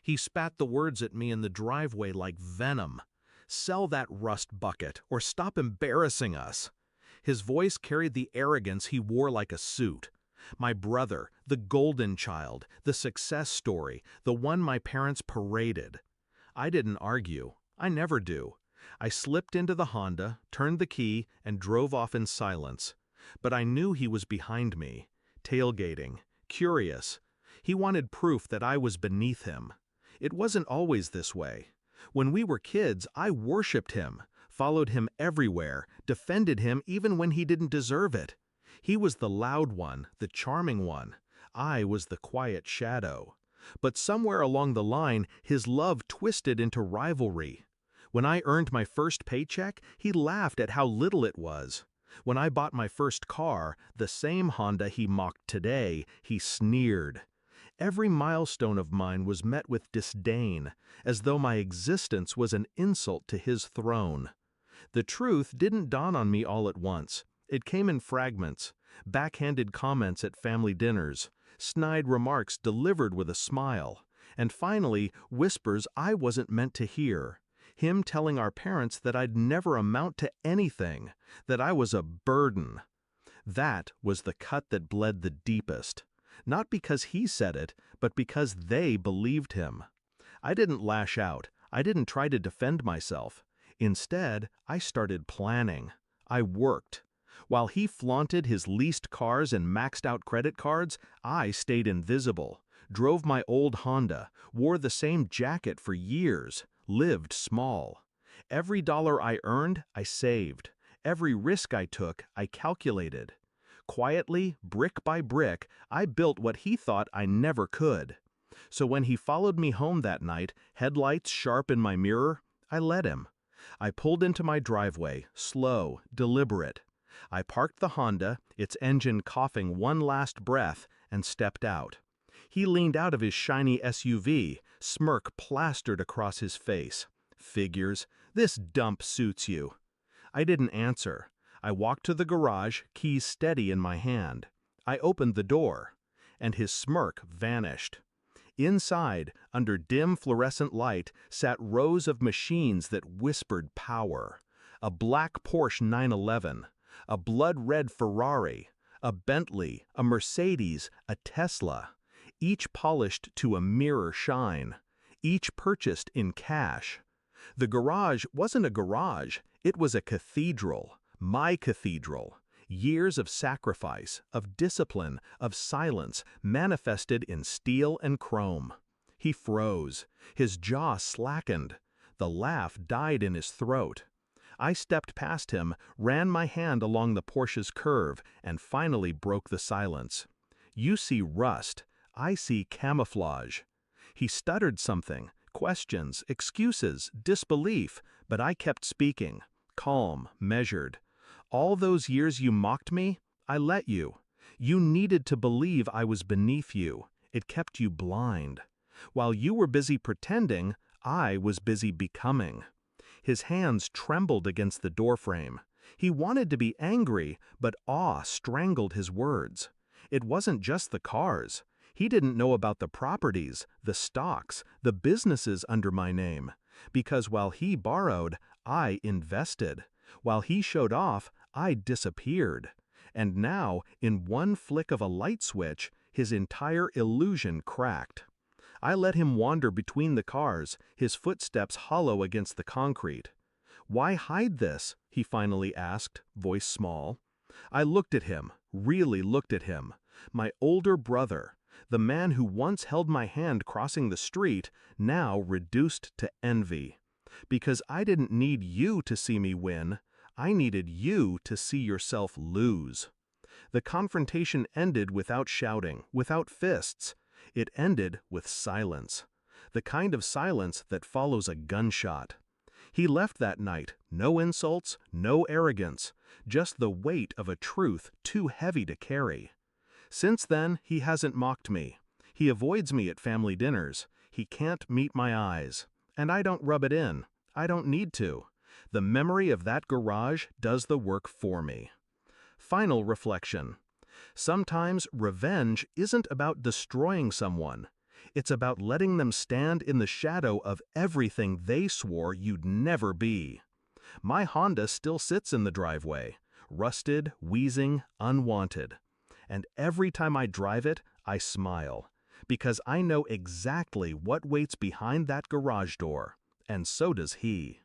He spat the words at me in the driveway like venom. "Sell that rust bucket, or stop embarrassing us." His voice carried the arrogance he wore like a suit. My brother, the golden child, the success story, the one my parents paraded. I didn't argue. I never do. I slipped into the Honda, turned the key, and drove off in silence. But I knew he was behind me, tailgating, curious. He wanted proof that I was beneath him. It wasn't always this way. When we were kids, I worshipped him, followed him everywhere, defended him even when he didn't deserve it. He was the loud one, the charming one. I was the quiet shadow. But somewhere along the line, his love twisted into rivalry. When I earned my first paycheck, he laughed at how little it was. When I bought my first car, the same Honda he mocked today, he sneered. Every milestone of mine was met with disdain, as though my existence was an insult to his throne. The truth didn't dawn on me all at once. It came in fragments, backhanded comments at family dinners, snide remarks delivered with a smile, and finally, whispers I wasn't meant to hear. Him telling our parents that I'd never amount to anything, that I was a burden. That was the cut that bled the deepest. Not because he said it, but because they believed him. I didn't lash out. I didn't try to defend myself. Instead, I started planning. I worked. While he flaunted his leased cars and maxed out credit cards, I stayed invisible, drove my old Honda, wore the same jacket for years, lived small. Every dollar I earned, I saved. Every risk I took, I calculated. Quietly, brick by brick, I built what he thought I never could. So when he followed me home that night, headlights sharp in my mirror, I let him. I pulled into my driveway, slow, deliberate. I parked the Honda, its engine coughing one last breath, and stepped out. He leaned out of his shiny SUV, smirk plastered across his face. "Figures, this dump suits you." I didn't answer. I walked to the garage, keys steady in my hand. I opened the door, and his smirk vanished. Inside, under dim fluorescent light, sat rows of machines that whispered power. A black Porsche 911, a blood-red Ferrari, a Bentley, a Mercedes, a Tesla, each polished to a mirror shine, each purchased in cash. The garage wasn't a garage, it was a cathedral, my cathedral. Years of sacrifice, of discipline, of silence, manifested in steel and chrome. He froze. His jaw slackened. The laugh died in his throat. I stepped past him, ran my hand along the Porsche's curve, and finally broke the silence. "You see rust. I see camouflage." He stuttered something, questions, excuses, disbelief, but I kept speaking, calm, measured. "All those years you mocked me, I let you. You needed to believe I was beneath you. It kept you blind. While you were busy pretending, I was busy becoming." His hands trembled against the doorframe. He wanted to be angry, but awe strangled his words. It wasn't just the cars. He didn't know about the properties, the stocks, the businesses under my name. Because while he borrowed, I invested. While he showed off, I disappeared. And now, in one flick of a light switch, his entire illusion cracked. I let him wander between the cars, his footsteps hollow against the concrete. "Why hide this?" he finally asked, voice small. I looked at him, really looked at him. My older brother, the man who once held my hand crossing the street, now reduced to envy. Because I didn't need you to see me win. I needed you to see yourself lose. The confrontation ended without shouting, without fists. It ended with silence. The kind of silence that follows a gunshot. He left that night, no insults, no arrogance, just the weight of a truth too heavy to carry. Since then, he hasn't mocked me. He avoids me at family dinners. He can't meet my eyes. And I don't rub it in. I don't need to. The memory of that garage does the work for me. Final reflection. Sometimes revenge isn't about destroying someone. It's about letting them stand in the shadow of everything they swore you'd never be. My Honda still sits in the driveway, rusted, wheezing, unwanted. And every time I drive it, I smile, because I know exactly what waits behind that garage door, and so does he.